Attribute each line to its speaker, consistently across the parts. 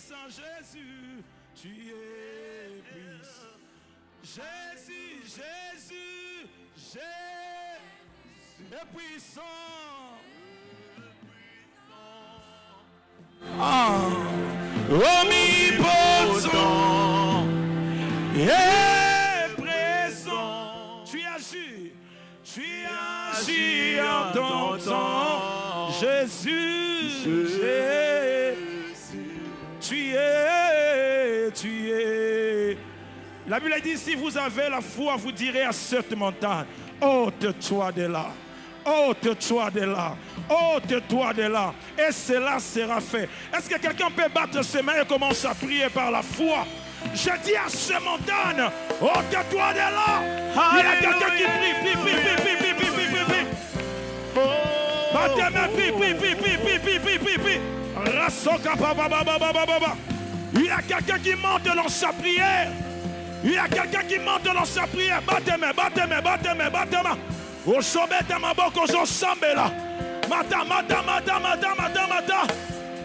Speaker 1: puissant, Jésus. Tu es puissant. Jésus, Jésus, Jésus est puissant. Omnipotent et présent. Tu agis en ton temps. Jésus, tu es. La Bible dit, si vous avez la foi, vous direz à cette montagne, ôte-toi de là. Ôte-toi de là. Ôte-toi de là. Et cela sera fait. Est-ce que quelqu'un peut battre ses mains et commencer à prier par la foi? Je dis à ce montagne, ôte-toi de là. Il y a quelqu'un qui prie. Battez mes prie. Il y a quelqu'un qui monte dans sa prière. Il y a quelqu'un qui monte dans sa prière. Battez-moi. Au sommet de ma boque, aux ensemble là. Mata.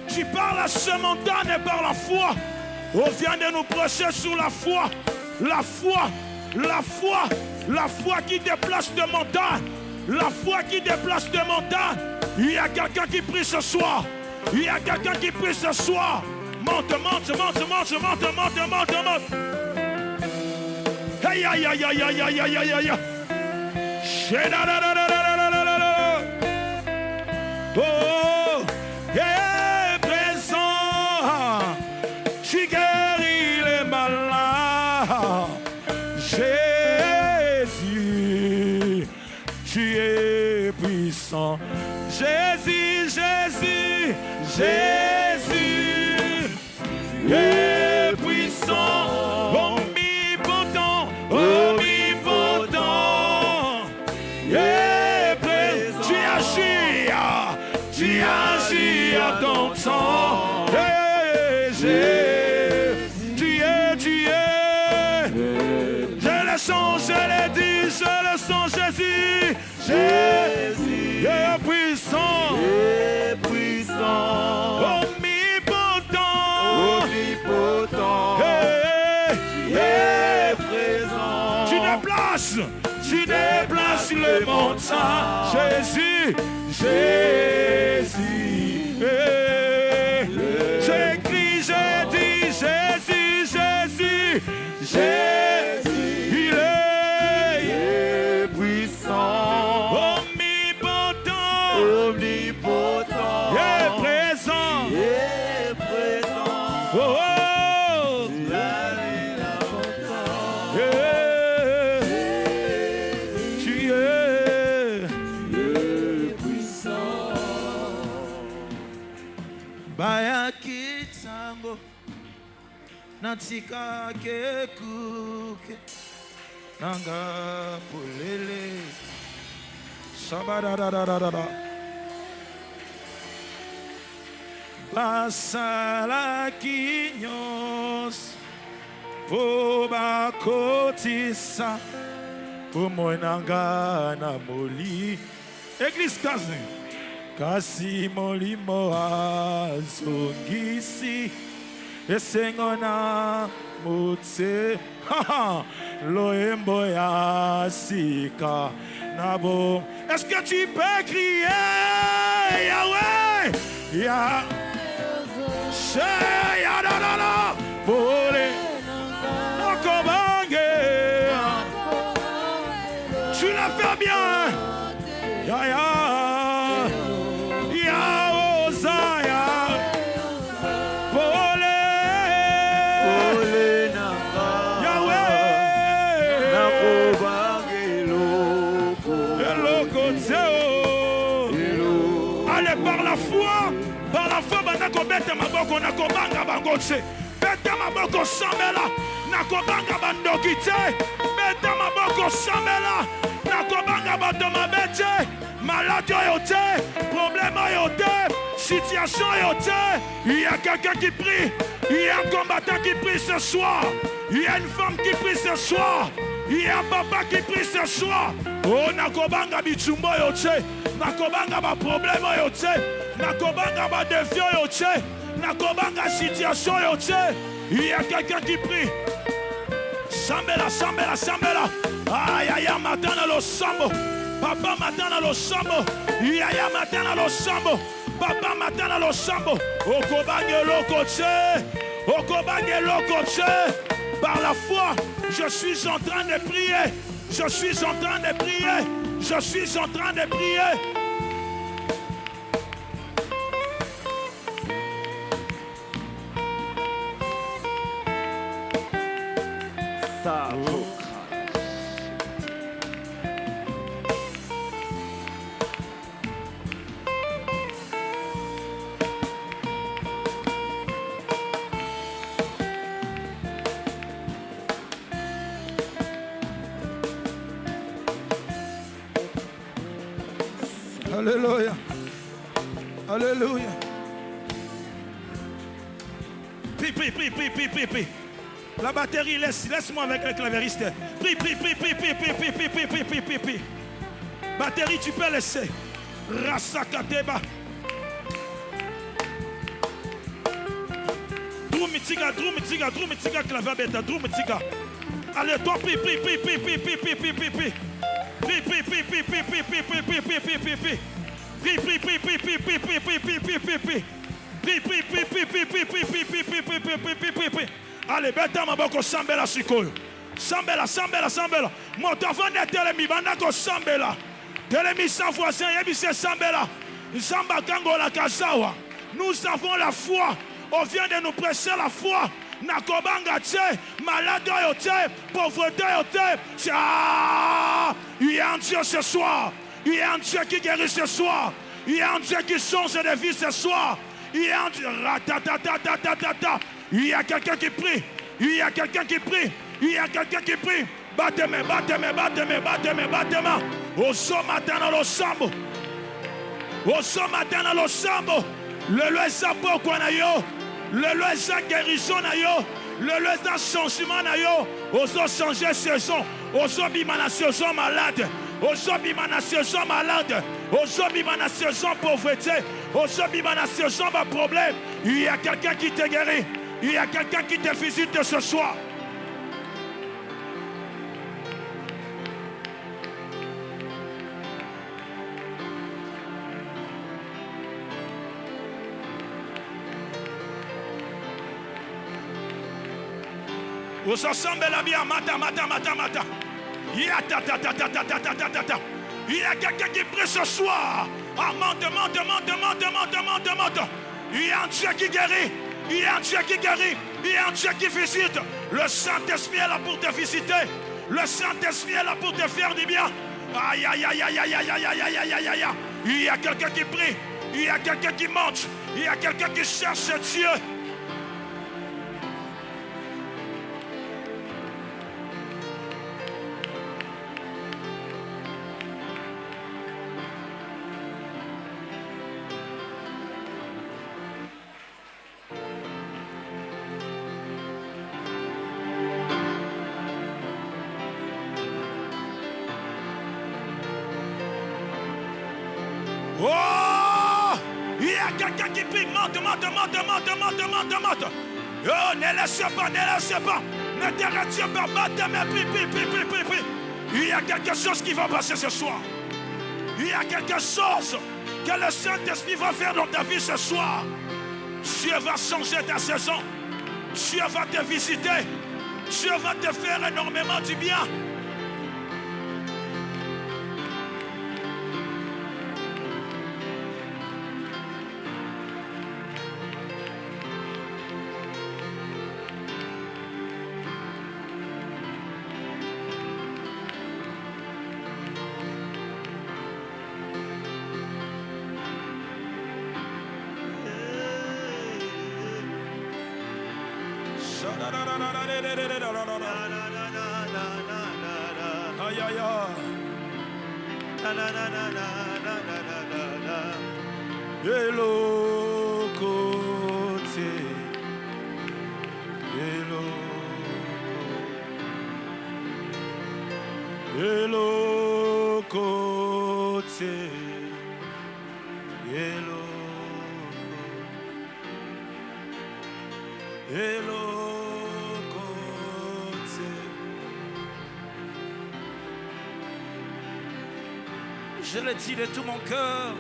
Speaker 1: Tu parles à ce montagne par la foi. On vient de nous prêcher sur la foi. La foi qui déplace des montagnes. La foi qui déplace des montagnes. Il y a quelqu'un qui prie ce soir. Monte. Aïe. Oh, et présent, tu guéris les malades. Jésus, tu es puissant. Jésus, tu es puissant. Tu agis à ton temps. Tu es. Je le sens, je l'ai dit, je le sens, Jésus. Jésus est puissant. Omnipotent. Présent. Tu déplaces le montant. Jésus. J'écris, j'ai dit, Jésus, il est puissant, omnipotent, et présent. Oh, tu es Baya kitambo Natika kekuke Nanga pulele Shabadadadadada Basala kinyos Boba kotisa Umoinanga na moli Église Kazi Kasi molimo azongisi Esengona mutse Loembo ya sika Nabo. Est-ce que tu peux crier Yahweh Ya Sheya da da da Bole Okobange Tu l'as fait bien Ya Par la foi, bete maboko na kobanga bangoche. Bete maboko samela na kobanga bandokite. Bete maboko samela na kobanga bandomabete. Malade yote, problème yote, situation yote. Il y a quelqu'un qui prie. Il y a un combattant qui prie ce soir. Il y a une femme qui prie ce soir. Il y a un papa qui prie ce soir. Oh, nakobanga bichumbo yote. Nakobanga ba problème yote. Nakobanga ba défi yote. Nakobanga situation yote. Il y a quelqu'un qui prie. Sambela, sambela, sambela. Aïe, aïe, matana lo sambo. Papa matana lo sambo. Yaya matana lo sambo. Papa matana lo sambo. Okobange lokoche. Okobange lokoche. Par la foi, je suis en train de prier. Je suis en train de prier. Je suis en train de prier. Alléluia. Alléluia. Prie. La batterie, laisse-moi avec le clavieriste. Prie. Batterie, tu peux laisser. Rasakateba. Drumitika, clavier bêta, drumitika. Allez, toi, prie. Allez, bêta maboko sambela sikoyo. Sambela. Moto avant de telemi bandako sambela. Telemi sans voisin, yebise sambela. Zamba kangola kazawa. Nous avons la foi. On vient de nous presser la foi. Nakobanga tse, malade yote, pauvreté yote. Il y a un Dieu ce soir. Il y a un Dieu qui guérit ce soir. Il y a un Dieu qui change de vie ce soir. Il y a un Dieu. Il y a quelqu'un qui prie. Il y a quelqu'un qui prie. Battez-moi. Oso matana lo sambo. Le loesa poko na yo. Le loesa guérison na yo. Le loesa changement na yo. Oso changer saison. Oso bimana saison malade. Oso bimana saison malade. Oso bimana saison pauvreté. Oso bimana saison pas problème. Il y a quelqu'un qui te guérit. Il y a quelqu'un qui te visite ce soir. Vous ensemble la bien, mata. Il y a quelqu'un qui prie ce soir. Monte. Il y a un Dieu qui guérit. Il y a un Dieu qui visite. Le Saint-Esprit est là pour te visiter. Le Saint-Esprit est là pour te faire du bien. Aïe. Il y a quelqu'un qui prie. Il y a quelqu'un qui monte. Il y a quelqu'un qui cherche Dieu. Oh! Il y a quelqu'un qui prie. Monte. Oh, ne laisse pas. Ne te retire pas. Prie. Il y a quelque chose qui va passer ce soir. Il y a quelque chose que le Saint-Esprit va faire dans ta vie ce soir. Dieu va changer ta saison. Dieu va te visiter. Dieu va te faire énormément du bien. Hello, côté. Hello, côté. Je le dis de tout mon cœur.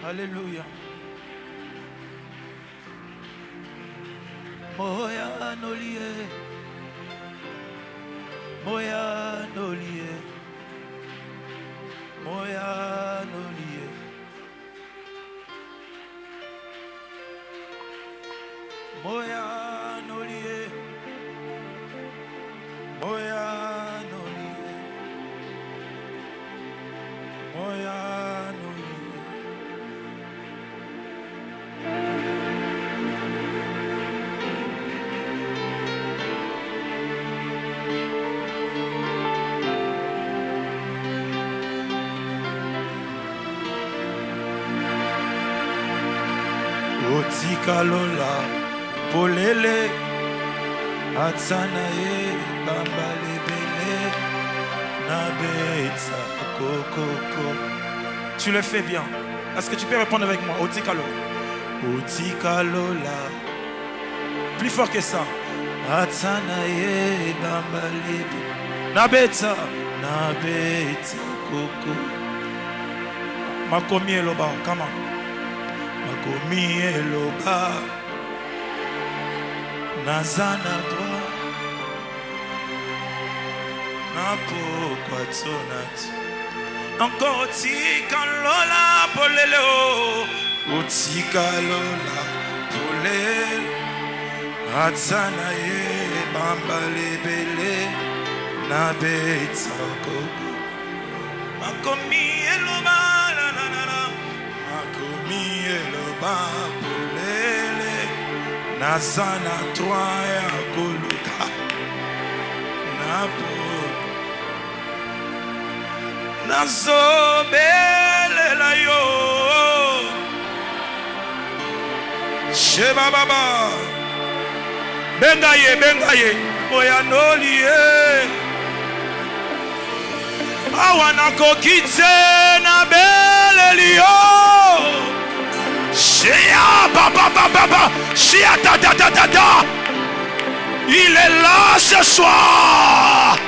Speaker 1: Alléluia. Moya nolie. Moya nolie. Moya nolie. Moya nolie. Moya nolie. Moya nolie. Otikalola polele atsanaye bambalebele nabetsa kokoko. Tu le fais bien. Est-ce que tu peux répondre avec moi? Otikalola. Otikalola. Plus fort que ça. Atsanaye bambalebe nabetsa koko. Makomi eloba. Come on. Makomi eloba nazana toi napokwa tsonati encore otikalola polele otikalola polele atsana ye bambalebele nabetsa koko. Makomi eloba makomi eloba polele nazana toi ya koluka napo nazobelela yo sheba baba bengaye moya nolie awana kokitse na belelio shia baba shia da. Il est là ce soir.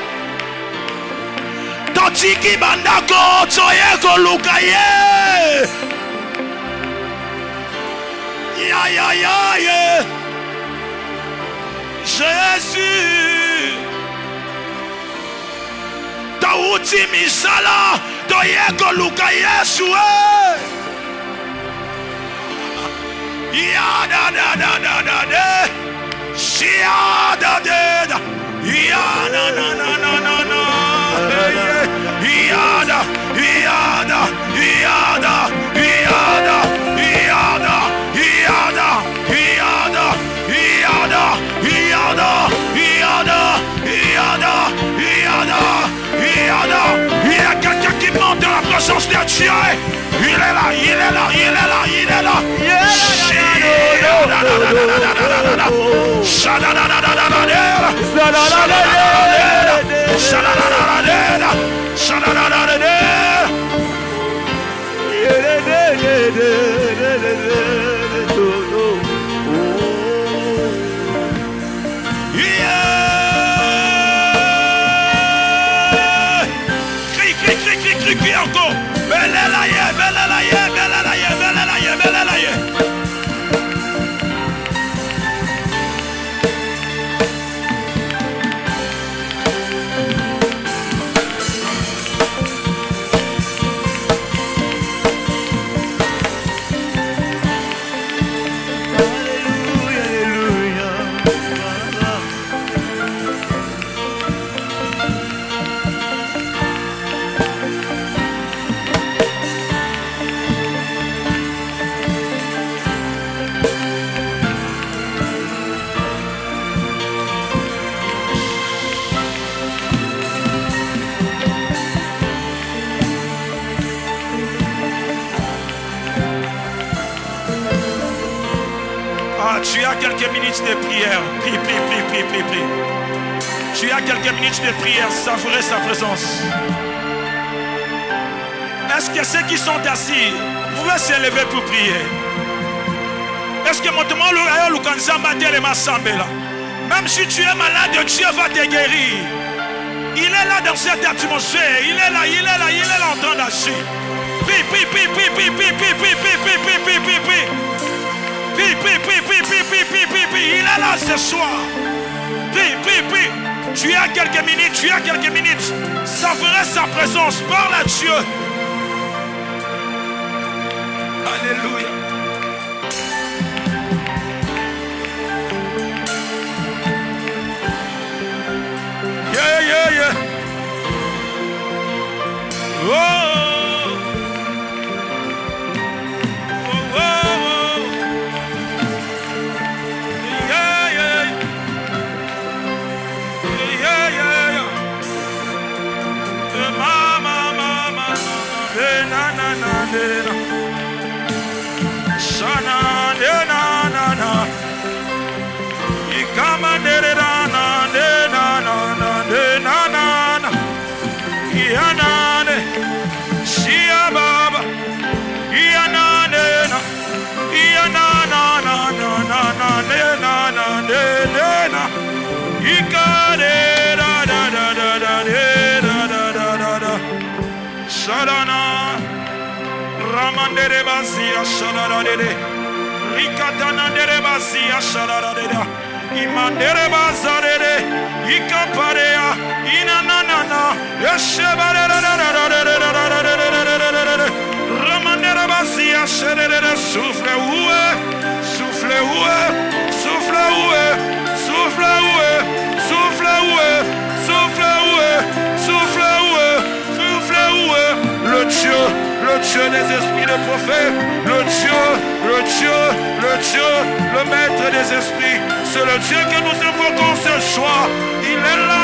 Speaker 1: Totiki bandako toye kolukaye. Ya. Jésus. Tauti misala toye kolukaye suwe. Ya da. Shia da. Ya na. Yada. Il y a quelqu'un qui monte dans la présence de Dieu. Il est là. Crie encore. Belelaye. Tu as quelques minutes de prière. Prie. Tu as quelques minutes de prière, savourer sa présence. Est-ce que ceux qui sont assis, vous pouvez se lever pour prier? Est-ce que mon témoin même si tu es malade, Dieu va te guérir. Il est là dans cette atmosphère. Il est là en train d'agir. Il est là ce soir. Tu as quelques minutes. Savourer sa présence. Parle à Dieu. Alléluia. Yeah. Oh. Ramandere bazia shaladade, Rikatana dere bazia shaladade, Imandere bazarede, Ikaparea, Inanana, Yeshebare, Ramandere bazia shaladade, souffle le Dieu des esprits de prophètes, le maître des esprits, c'est le Dieu que nous invoquons ce soir. Il est là.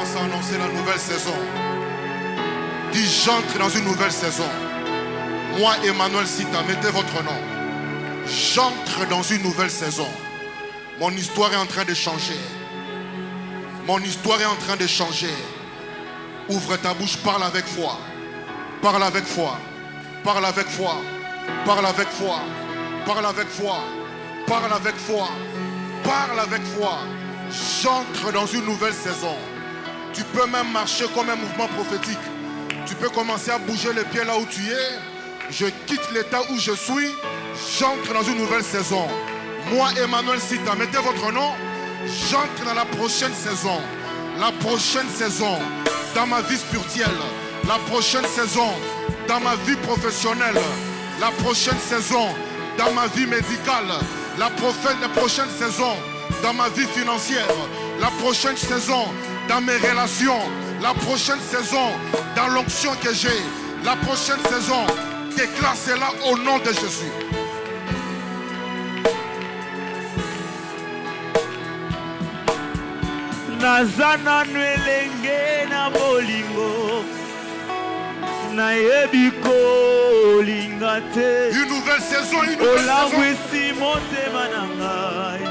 Speaker 2: Commence à annoncer la nouvelle saison. Dis, j'entre dans une nouvelle saison. Moi, Emmanuel Sita, mettez votre nom. J'entre dans une nouvelle saison. Mon histoire est en train de changer. Mon histoire est en train de changer. Ouvre ta bouche, parle avec foi. Parle avec foi. Parle avec foi. Parle avec foi. Parle avec foi. Parle avec foi. Parle avec foi. J'entre dans une nouvelle saison. Tu peux même marcher comme un mouvement prophétique. Tu peux commencer à bouger les pieds là où tu es. Je quitte l'état où je suis. J'entre dans une nouvelle saison. Moi, Emmanuel Sita, mettez votre nom. J'entre dans la prochaine saison. La prochaine saison dans ma vie spirituelle. La prochaine saison dans ma vie professionnelle. La prochaine saison dans ma vie médicale. La prochaine saison dans ma vie financière. La prochaine saison dans mes relations. La prochaine saison dans l'onction que j'ai. La prochaine saison, déclare cela au nom de Jésus.
Speaker 1: Nazana nwelenge na bolingo na yebiko lingate.
Speaker 2: Une nouvelle saison, une nouvelle
Speaker 1: saison. Motema na ngai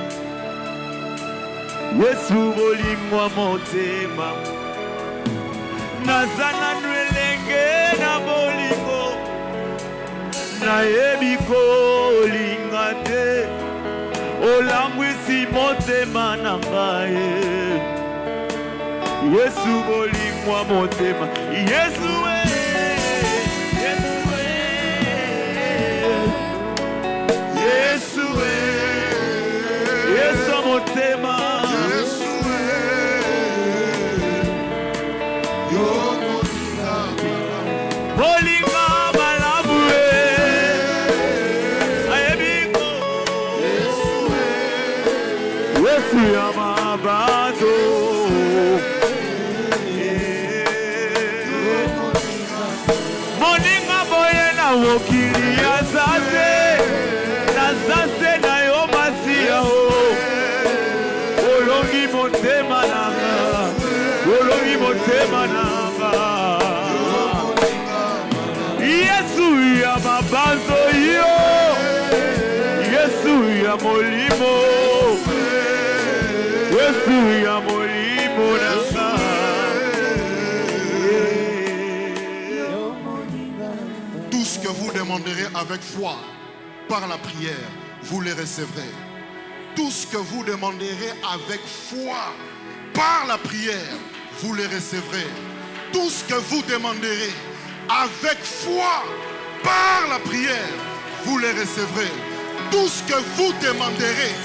Speaker 1: Yesu bolingwa motema. Nazana nwelenge na bolingo na yebiko lingate. Olangwisi motema na ngai Yesu bolingwa motema. Yesu Yesu Yesu motema.
Speaker 2: Yesu
Speaker 1: bolinga malamu ayebiko Yesu ya mabato. Moninga boye na wokili ya zase. Na zase na yo masia o. Olongi motema nanga. Olongi motema nanga. Yesu ya mabazo yo. Yesu ya molimo. Yesu ya molimo nanga.
Speaker 2: Tout ce que vous demanderez avec foi par la prière, vous les recevrez. Tout ce que vous demanderez avec foi par la prière, vous les recevrez. Tout ce que vous demanderez avec foi par la prière, vous les recevrez. Tout ce que vous demanderez,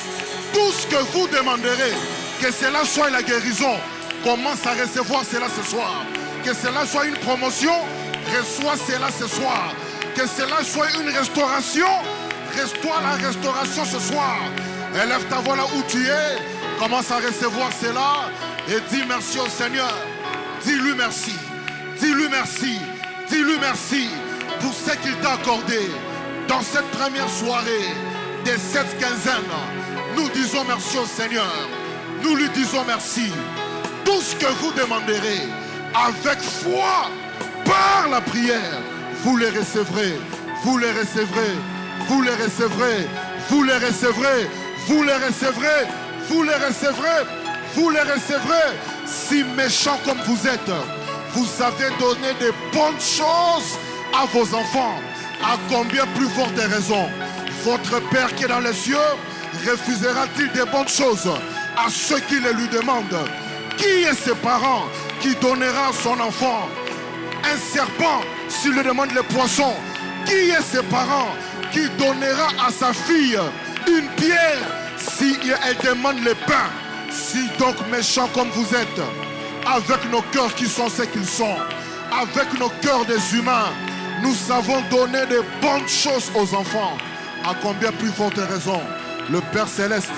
Speaker 2: tout ce que vous demanderez, que cela soit la guérison, commence à recevoir cela ce soir. Que cela soit une promotion, reçois cela ce soir. Que cela soit une restauration, reçois la restauration ce soir. Élève ta voix là où tu es, commence à recevoir cela et dis merci au Seigneur. Dis-lui merci, dis-lui merci, dis-lui merci pour ce qu'il t'a accordé dans cette première soirée de cette quinzaine. Nous disons merci au Seigneur, nous lui disons merci. Tout ce que vous demanderez avec foi par la prière, vous les recevrez, vous les recevrez, vous les recevrez, vous les recevrez, vous les recevrez, vous les recevrez, vous les recevrez. Si méchants comme vous êtes, vous avez donné de bonnes choses à vos enfants. À combien plus forte raison, votre Père qui est dans les cieux refusera-t-il de bonnes choses à ceux qui les lui demandent? Qui est ce parent qui donnera à son enfant un serpent s'il lui demande les poissons? Qui est ce parent qui donnera à sa fille une pierre si elle demande le pain? Si donc méchants comme vous êtes, avec nos cœurs qui sont ce qu'ils sont, avec nos cœurs des humains, nous savons donner de bonnes choses aux enfants, à combien plus forte raison le Père Céleste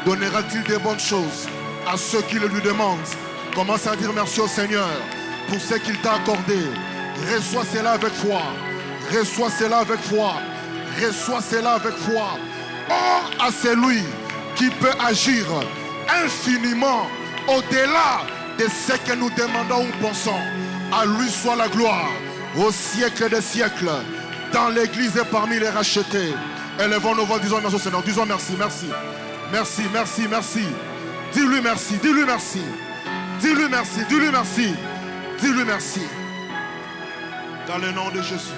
Speaker 2: donnera-t-il des bonnes choses à ceux qui le lui demandent? Commence à dire merci au Seigneur pour ce qu'il t'a accordé. Reçois cela avec foi. Reçois cela avec foi. Reçois cela avec foi. Or à celui qui peut agir infiniment au-delà de ce que nous demandons ou pensons. À lui soit la gloire au siècle des siècles, dans l'église et parmi les rachetés. Élevons nos voix, disons merci au Seigneur. Disons merci, merci. Merci, merci, merci. Dis-lui merci, dis-lui merci. Dis-lui merci, dis-lui merci. Dis-lui merci. Dans le nom de Jésus.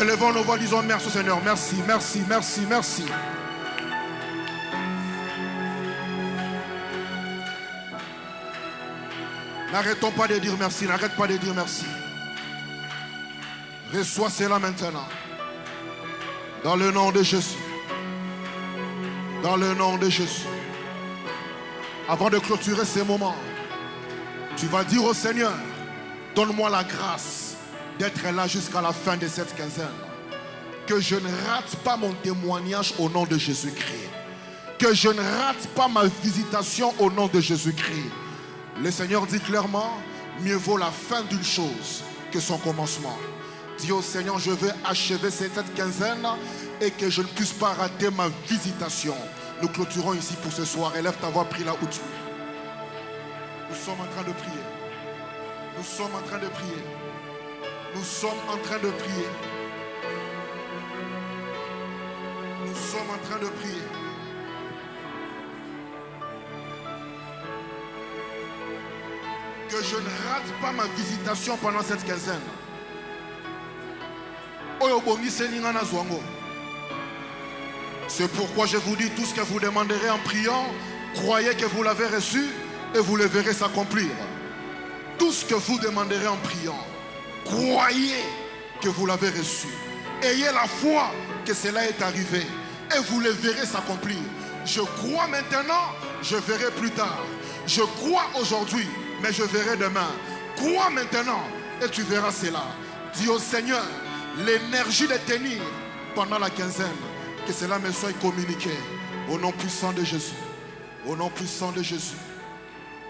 Speaker 2: Élevons nos voix, disons merci au Seigneur. Merci, merci, merci, merci. N'arrêtons pas de dire merci, n'arrête pas de dire merci. Reçois cela maintenant. Dans le nom de Jésus. Dans le nom de Jésus. Avant de clôturer ces moments, tu vas dire au Seigneur, donne-moi la grâce d'être là jusqu'à la fin de cette quinzaine. Que je ne rate pas mon témoignage au nom de Jésus-Christ. Que je ne rate pas ma visitation au nom de Jésus-Christ. Le Seigneur dit clairement, mieux vaut la fin d'une chose que son commencement. Dis au Seigneur, je veux achever cette quinzaine et que je ne puisse pas rater ma visitation. Nous clôturons ici pour ce soir. Élève ta voix, prie là où tu es. Nous sommes en train de prier. Nous sommes en train de prier. Nous sommes en train de prier. Nous sommes en train de prier. Que je ne rate pas ma visitation pendant cette quinzaine. C'est pourquoi je vous dis tout ce que vous demanderez en priant, croyez que vous l'avez reçu et vous le verrez s'accomplir. Tout ce que vous demanderez en priant, croyez que vous l'avez reçu. Ayez la foi que cela est arrivé et vous le verrez s'accomplir. Je crois maintenant, je verrai plus tard. Je crois aujourd'hui, mais je verrai demain. Crois maintenant et tu verras cela. Dis au Seigneur, l'énergie de tenir pendant la quinzaine, que cela me soit communiqué au nom puissant de Jésus. Au nom puissant de Jésus.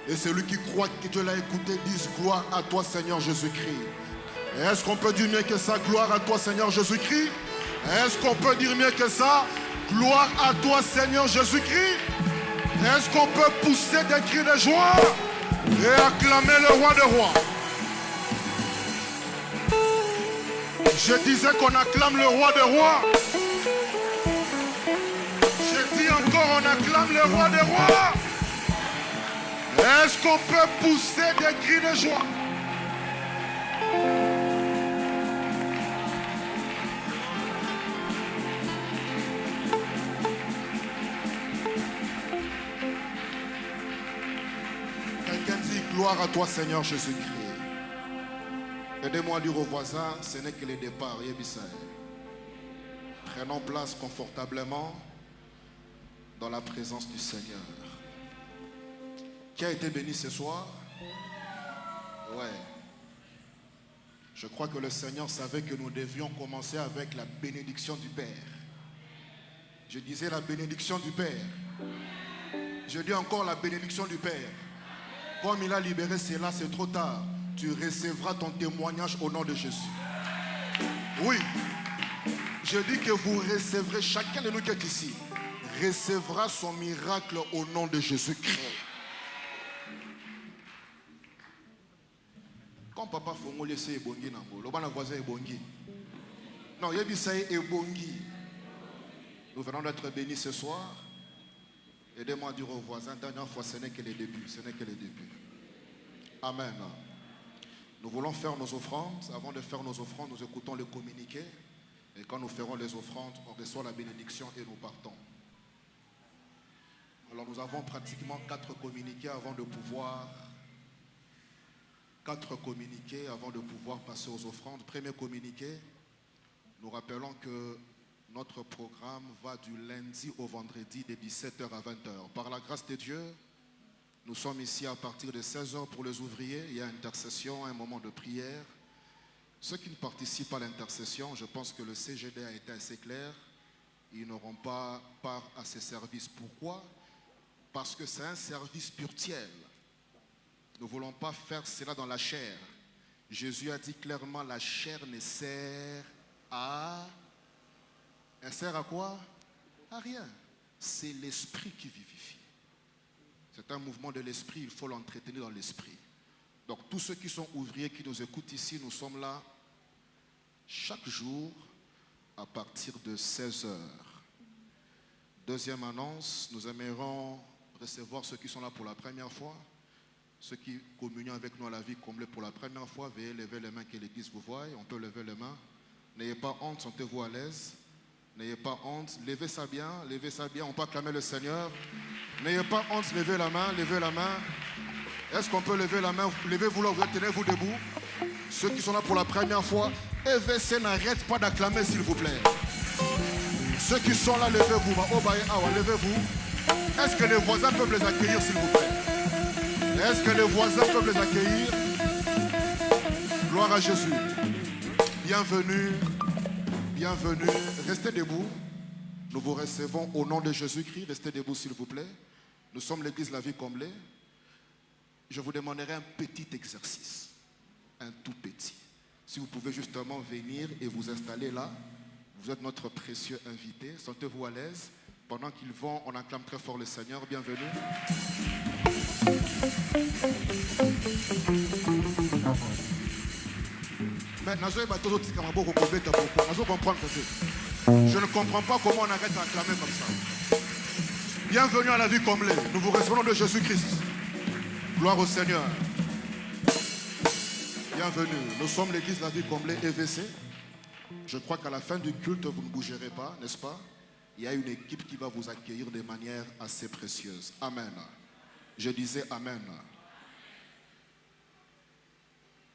Speaker 2: Et celui qui croit que Dieu l'a écouté dise gloire à toi Seigneur Jésus-Christ. Est-ce qu'on peut dire mieux que ça? Gloire à toi Seigneur Jésus-Christ. Est-ce qu'on peut dire mieux que ça? Gloire à toi Seigneur Jésus-Christ. Est-ce qu'on peut pousser des cris de joie et acclamer le roi des rois? Je disais qu'on acclame le roi des rois. Je dis encore, on acclame le roi des rois. Est-ce qu'on peut pousser des cris de joie? Quelqu'un dit gloire à toi Seigneur Jésus-Christ. Aidez-moi à dire aux voisins, ce n'est que le départ. Prenons place confortablement dans la présence du Seigneur. Qui a été béni ce soir? Ouais. Je crois que le Seigneur savait que nous devions commencer avec la bénédiction du Père. Je disais la bénédiction du Père. Je dis encore la bénédiction du Père. Comme il a libéré cela, c'est trop tard. Tu recevras ton témoignage au nom de Jésus. Oui. Je dis que vous recevrez, chacun de nous qui est ici, recevra son miracle au nom de Jésus-Christ. Quand papa Fongoli c'est Ebongi Nambo, le bon voisin Ebongi. Non, il y a dit ça Ebongi. Nous venons d'être bénis ce soir. Aidez-moi à dire aux voisins, dernière fois, ce n'est que le début. Ce n'est que le début. Amen. Nous voulons faire nos offrandes. Avant de faire nos offrandes, nous écoutons le communiqué. Et quand nous ferons les offrandes, on reçoit la bénédiction et nous partons. Alors nous avons pratiquement 4 communiqués avant de pouvoir passer aux offrandes. Premier communiqué, nous rappelons que notre programme va du lundi au vendredi de 17h à 20h. Par la grâce de Dieu, nous sommes ici à partir de 16h pour les ouvriers. Il y a intercession, un moment de prière. Ceux qui ne participent pas à l'intercession, je pense que le CGD a été assez clair. Ils n'auront pas part à ces services. Pourquoi? Parce que c'est un service spirituel. Nous ne voulons pas faire cela dans la chair. Jésus a dit clairement, la chair ne sert à... Elle sert à quoi? À rien. C'est l'esprit qui vivifie. C'est un mouvement de l'esprit, il faut l'entretenir dans l'esprit. Donc tous ceux qui sont ouvriers, qui nous écoutent ici, nous sommes là chaque jour à partir de 16 heures. Deuxième annonce, nous aimerons recevoir ceux qui sont là pour la première fois. Ceux qui communient avec nous à la vie comblée pour la première fois, veuillez lever les mains que l'Église vous voie. On peut lever les mains. N'ayez pas honte, sentez-vous à l'aise. N'ayez pas honte, levez ça bien, on peut acclamer le Seigneur. N'ayez pas honte, levez la main, levez la main. Est-ce qu'on peut lever la main? Levez-vous là, tenez-vous debout. Ceux qui sont là pour la première fois, EVC n'arrête pas d'acclamer s'il vous plaît. Ceux qui sont là, levez-vous. Levez-vous. Est-ce que les voisins peuvent les accueillir s'il vous plaît? Est-ce que les voisins peuvent les accueillir? Gloire à Jésus. Bienvenue. Bienvenue. Restez debout. Nous vous recevons au nom de Jésus-Christ. Restez debout s'il vous plaît. Nous sommes l'église La Vie Comblée. Je vous demanderai un petit exercice. Un tout petit. Si vous pouvez justement venir et vous installer là. Vous êtes notre précieux invité. Sentez-vous à l'aise. Pendant qu'ils vont, on acclame très fort le Seigneur. Bienvenue. Mais je ne comprends pas comment on arrête d'acclamer comme ça. Bienvenue à La Vie Comblée. Nous vous recevons de Jésus-Christ. Gloire au Seigneur. Bienvenue. Nous sommes l'église La Vie Comblée EVC. Je crois qu'à la fin du culte, vous ne bougerez pas, n'est-ce pas? Il y a une équipe qui va vous accueillir de manière assez précieuse. Amen. Je disais Amen.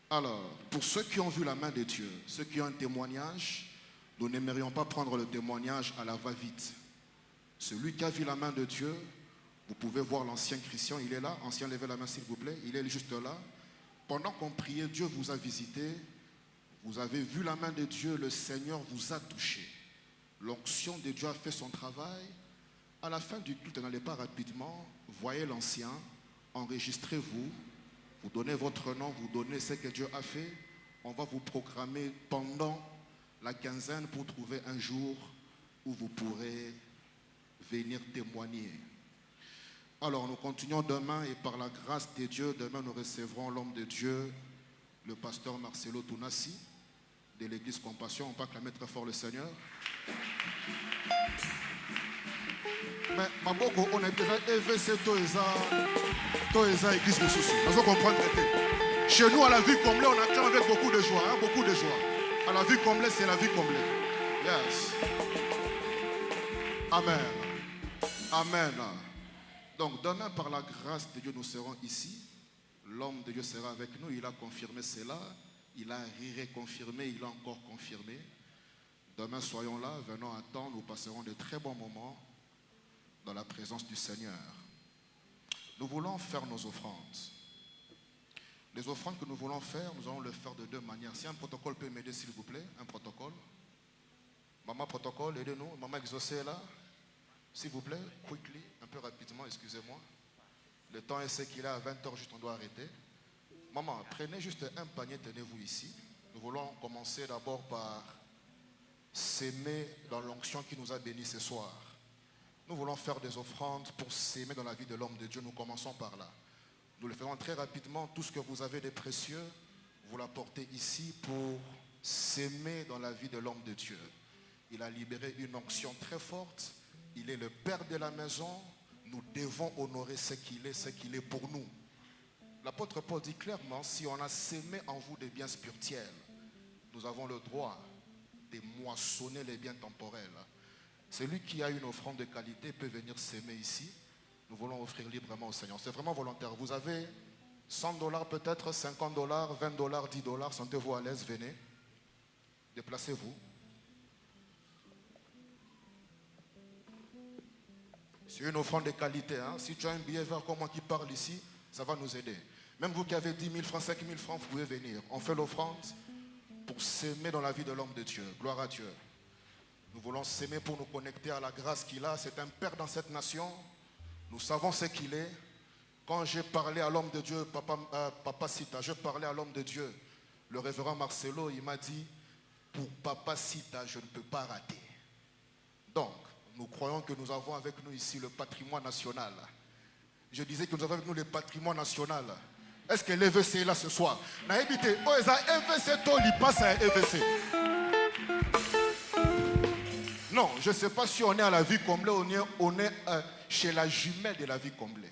Speaker 2: Alors, pour ceux qui ont vu la main de Dieu, ceux qui ont un témoignage, nous n'aimerions pas prendre le témoignage à la va-vite. Celui qui a vu la main de Dieu, vous pouvez voir l'ancien Christian, il est là. Ancien, levez la main s'il vous plaît. Il est juste là. Pendant qu'on priait, Dieu vous a visité. Vous avez vu la main de Dieu, le Seigneur vous a touché. L'onction de Dieu a fait son travail. À la fin du culte, n'allez pas rapidement. Voyez l'ancien, enregistrez-vous. Vous donnez votre nom, vous donnez ce que Dieu a fait. On va vous programmer pendant la quinzaine pour trouver un jour où vous pourrez venir témoigner. Alors nous continuons demain et par la grâce de Dieu, demain nous recevrons l'homme de Dieu, le pasteur Marcelo Tounassi de l'église Compassion. On peut acclamer très fort le Seigneur. Mais Maboko, on est déjà EVC Toeza église de soucis. Vous comprenez? Chez nous, à La Vie Comblée, on acclame avec beaucoup de joie. Beaucoup de joie. À La Vie Comblée, c'est La Vie Comblée. Yes. Amen. Amen. Donc demain, par la grâce de Dieu, nous serons ici. L'homme de Dieu sera avec nous. Il a confirmé cela. Il a réconfirmé. Il a encore confirmé. Demain, soyons là. Venons à temps. Nous passerons de très bons moments dans la présence du Seigneur. Nous voulons faire nos offrandes. Les offrandes que nous voulons faire, nous allons le faire de deux manières. Si un protocole peut m'aider, s'il vous plaît. Un protocole. Maman protocole, aidez-nous. Maman Exaucée est là. S'il vous plaît, quickly, un peu rapidement, excusez-moi. Le temps est ce qu'il est, à 20h, juste on doit arrêter. Maman, prenez juste un panier, tenez-vous ici. Nous voulons commencer d'abord par s'aimer dans l'onction qui nous a bénis ce soir. Nous voulons faire des offrandes pour s'aimer dans la vie de l'homme de Dieu. Nous commençons par là. Nous le ferons très rapidement. Tout ce que vous avez de précieux, vous l'apportez ici pour s'aimer dans la vie de l'homme de Dieu. Il a libéré une onction très forte. Il est le père de la maison. Nous devons honorer ce qu'il est pour nous. L'apôtre Paul dit clairement, si on a sémé en vous des biens spirituels, nous avons le droit de moissonner les biens temporels. Celui qui a une offrande de qualité peut venir s'aimer ici. Nous voulons offrir librement au Seigneur. C'est vraiment volontaire. Vous avez $100 peut-être, $50, $20, $10. Sentez-vous à l'aise, venez. Déplacez-vous. C'est une offrande de qualité. Hein? Si tu as un billet vert comme moi qui parle ici, ça va nous aider. Même vous qui avez 10 000 francs, 5 000 francs, vous pouvez venir. On fait l'offrande pour s'aimer dans la vie de l'homme de Dieu. Gloire à Dieu. Nous voulons s'aimer pour nous connecter à la grâce qu'il a. C'est un père dans cette nation. Nous savons ce qu'il est. Quand j'ai parlé à l'homme de Dieu, Papa Sita, je parlais à l'homme de Dieu, le révérend Marcelo, il m'a dit, pour Papa Sita, je ne peux pas rater. Donc, nous croyons que nous avons avec nous ici le patrimoine national. Je disais que nous avons avec nous le patrimoine national. Est-ce que l'EVC est là ce soir? Naïbité, oh, ils ont EVC, toi, il passe à EVC. Non, je ne sais pas si on est à la vie comblée, on est chez la jumelle de la vie comblée.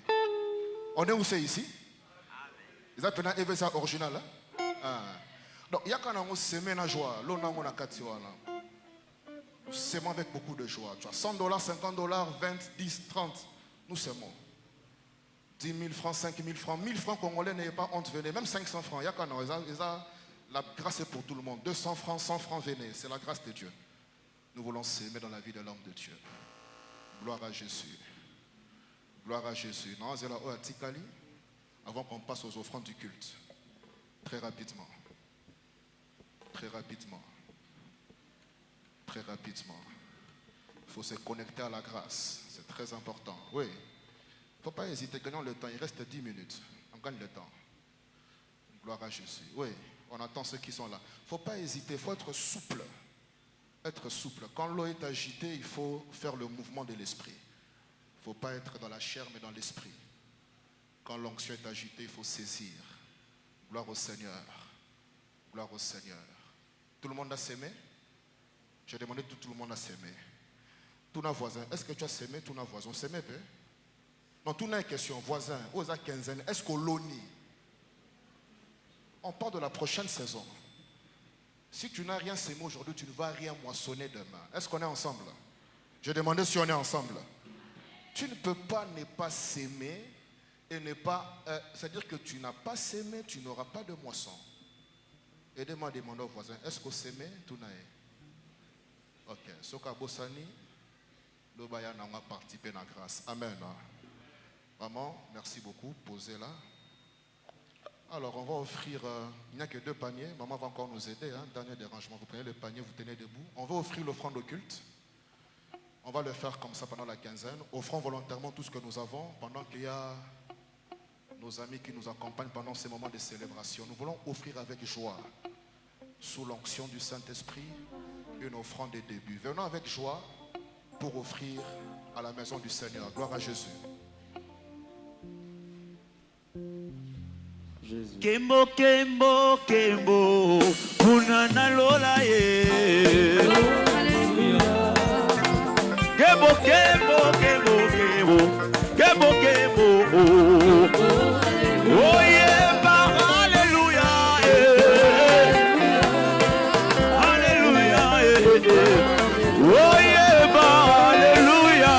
Speaker 2: On est où c'est ici? Ils ont un EVC original. Hein? Donc, il y a quand on sème la joie, l'on a un katiwa. Nous sémons avec beaucoup de joie. Tu vois, $100, $50, 20, 10, 30. Nous sémons. 10 000 francs, 5 000 francs, 1000 francs congolais, n'ayez pas honte, venez. Même 500 francs, il y a quand on la grâce est pour tout le monde. 200 francs, 100 francs, venez. C'est la grâce de Dieu. Nous voulons s'aimer dans la vie de l'homme de Dieu. Gloire à Jésus. Gloire à Jésus. Non, c'est là où à Tikali, avant qu'on passe aux offrandes du culte. Très rapidement. Très rapidement. Très rapidement. Il faut se connecter à la grâce. C'est très important. Oui. Il ne faut pas hésiter, gagnons le temps. Il reste 10 minutes. On gagne le temps. Gloire à Jésus. Oui, on attend ceux qui sont là. Il ne faut pas hésiter, il faut être souple. Être souple. Quand l'eau est agitée, il faut faire le mouvement de l'esprit. Il ne faut pas être dans la chair, mais dans l'esprit. Quand l'onction est agitée, il faut saisir. Gloire au Seigneur. Gloire au Seigneur. Tout le monde a sémé? J'ai demandé tout le monde a sémé. Tous nos voisins, est-ce que tu as sémé? Tous nos voisins, sémé, peu? Non, tout n'a une question. Voisin, aux quinzaine, est-ce qu'on l'oni? On parle de la prochaine saison. Si tu n'as rien sémé aujourd'hui, tu ne vas rien moissonner demain. Est-ce qu'on est ensemble? Je demandais si on est ensemble. Tu ne peux pas ne pas s'aimer et ne pas... c'est-à-dire que tu n'as pas s'aimé, tu n'auras pas de moisson. Aidez-moi à demander aux voisins, est-ce qu'on s'aimé? Tout n'a pas. Ok. Soka Bossani, le Baya n'a pas participé dans la grâce. Amen. Maman, merci beaucoup. Posez là. Alors, on va offrir, il n'y a que 2 paniers. Maman va encore nous aider. Dernier dérangement. Vous prenez le panier, vous tenez debout. On va offrir l'offrande au culte. On va le faire comme ça pendant la quinzaine. Offrons volontairement tout ce que nous avons pendant qu'il y a nos amis qui nous accompagnent pendant ces moments de célébration. Nous voulons offrir avec joie, sous l'onction du Saint-Esprit, une offrande de début. Venons avec joie pour offrir à la maison du Seigneur. Gloire à Jésus.
Speaker 3: Jésus. Kembo, kembo, kembo, punana lola ye. Kembo, kembo, kembo, kembo, kembo, kembo. Oh yeah, bah, alléluia, alléluia, oh yeah, bah, alléluia.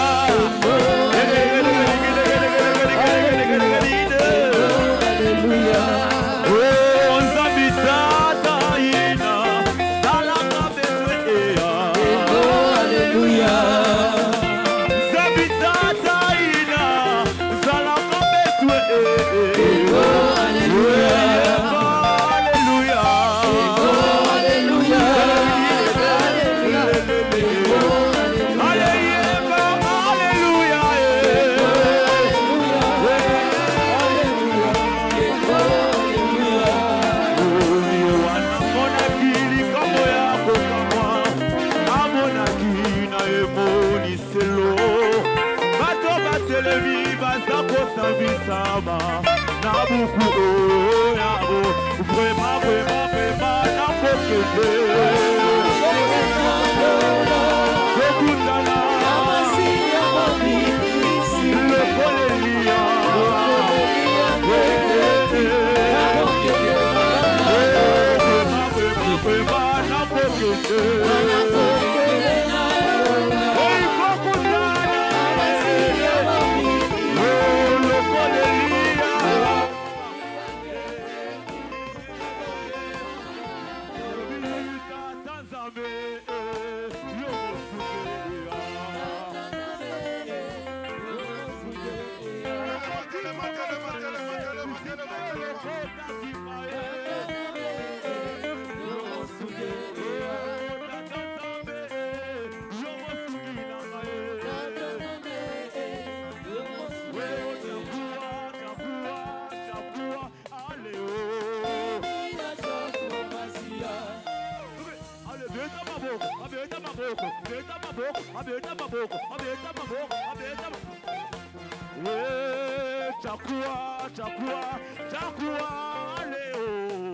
Speaker 3: chakua leo.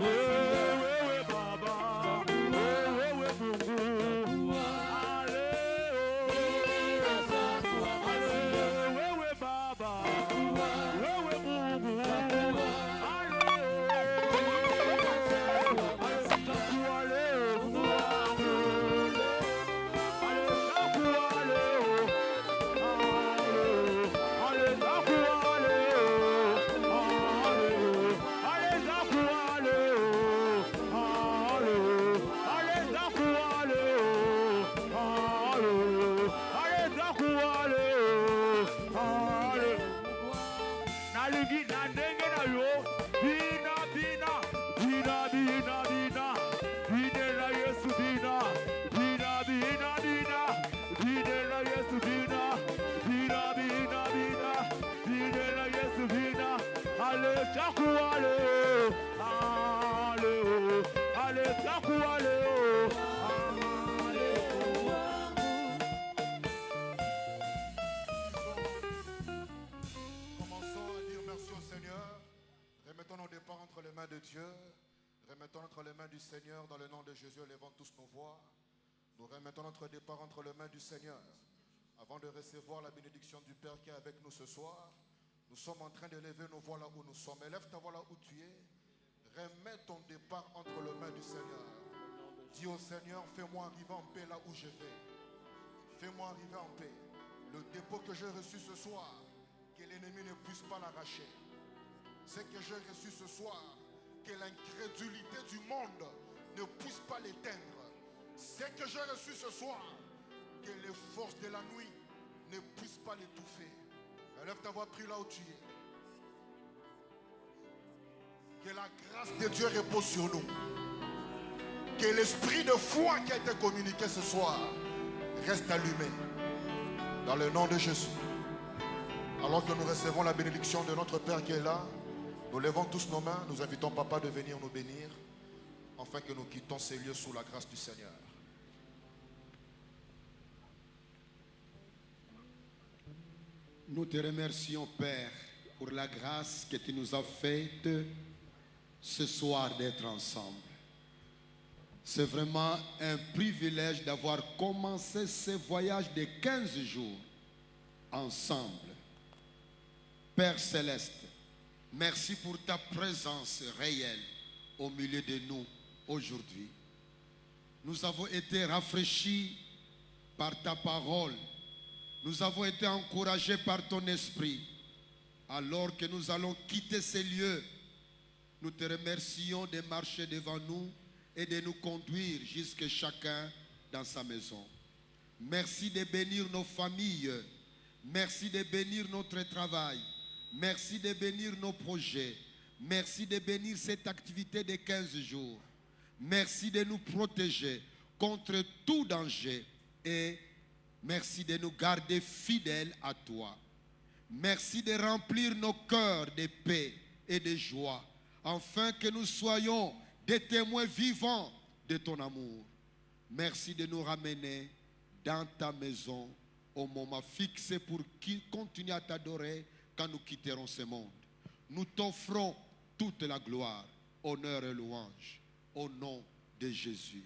Speaker 3: Wewe Baba, wewe Mungu. Wewe Baba, wewe Mungu. Chakua leo.
Speaker 2: Remettons nos départs entre les mains de Dieu. Remettons entre les mains du Seigneur dans le nom de Jésus. Levons tous nos voix. Nous remettons notre départ entre les mains du Seigneur. Avant de recevoir la bénédiction du Père qui est avec nous ce soir, nous sommes en train de lever nos voix là où nous sommes. Élève ta voix là où tu es. Remets ton départ entre les mains du Seigneur. Dis au Seigneur, fais-moi arriver en paix là où je vais. Fais-moi arriver en paix. Le dépôt que j'ai reçu ce soir, que l'ennemi ne puisse pas l'arracher. Ce que j'ai reçu ce soir, que l'incrédulité du monde ne puisse pas l'éteindre. Ce que j'ai reçu ce soir, que les forces de la nuit ne puissent pas l'étouffer. Élève ta voix, prie là où tu es. Que la grâce de Dieu repose sur nous. Que l'esprit de foi qui a été communiqué ce soir reste allumé. Dans le nom de Jésus. Alors que nous recevons la bénédiction de notre Père qui est là, nous levons tous nos mains, nous invitons Papa de venir nous bénir, afin que nous quittons ces lieux sous la grâce du Seigneur.
Speaker 4: Nous te remercions, Père, pour la grâce que tu nous as faite ce soir d'être ensemble. C'est vraiment un privilège d'avoir commencé ce voyage de 15 jours ensemble. Père Céleste, merci pour ta présence réelle au milieu de nous aujourd'hui. Nous avons été rafraîchis par ta parole. Nous avons été encouragés par ton esprit. Alors que nous allons quitter ces lieux, nous te remercions de marcher devant nous et de nous conduire jusqu'à chacun dans sa maison. Merci de bénir nos familles. Merci de bénir notre travail. Merci de bénir nos projets. Merci de bénir cette activité de 15 jours. Merci de nous protéger contre tout danger et merci de nous garder fidèles à toi. Merci de remplir nos cœurs de paix et de joie, afin que nous soyons des témoins vivants de ton amour. Merci de nous ramener dans ta maison au moment fixé pour continuer à t'adorer quand nous quitterons ce monde. Nous t'offrons toute la gloire, honneur et louange au nom de Jésus.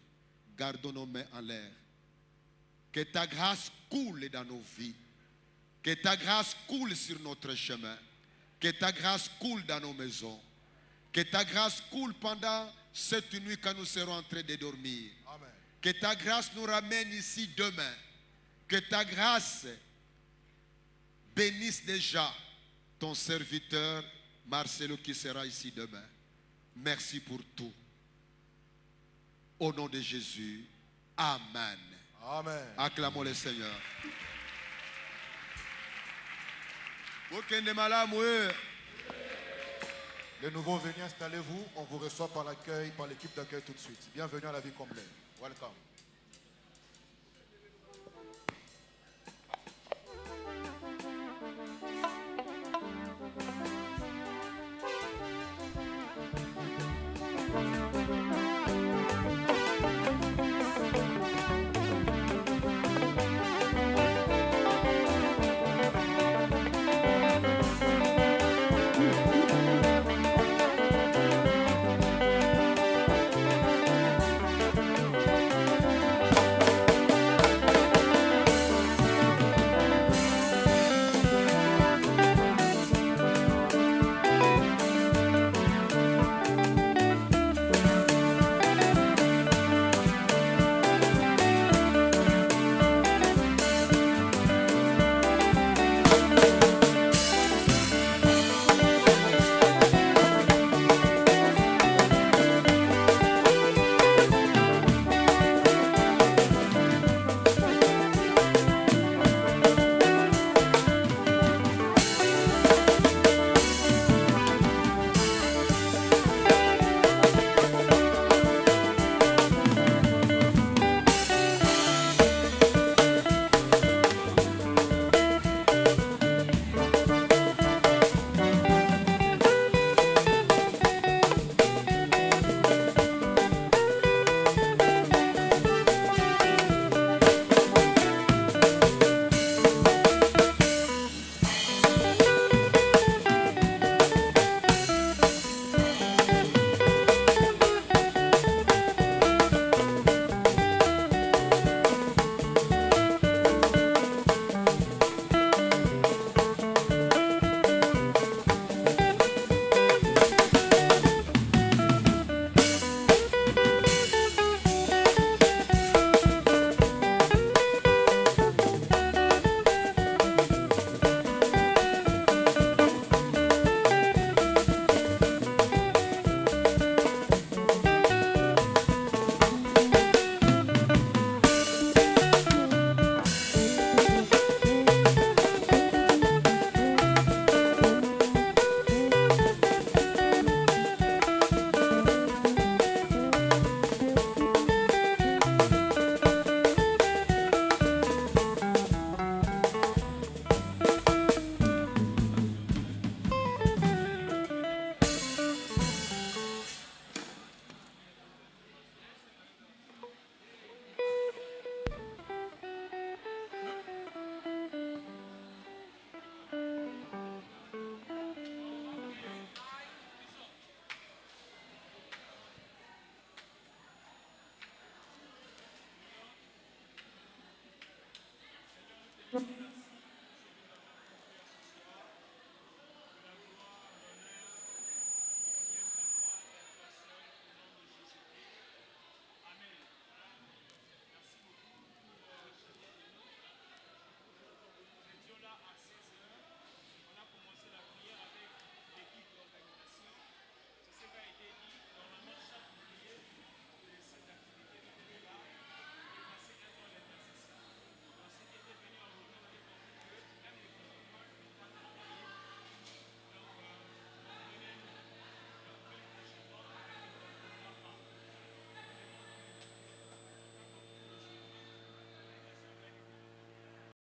Speaker 4: Gardons nos mains en l'air. Que ta grâce coule dans nos vies. Que ta grâce coule sur notre chemin. Que ta grâce coule dans nos maisons. Que ta grâce coule pendant cette nuit quand nous serons en train de dormir.
Speaker 2: Amen.
Speaker 4: Que ta grâce nous ramène ici demain. Que ta grâce bénisse déjà ton serviteur Marcelo qui sera ici demain. Merci pour tout. Au nom de Jésus. Amen.
Speaker 2: Amen.
Speaker 4: Acclamons le Seigneur.
Speaker 2: Les nouveaux venus, installez-vous. On vous reçoit par l'accueil, par l'équipe d'accueil tout de suite. Bienvenue à la vie complète. Welcome.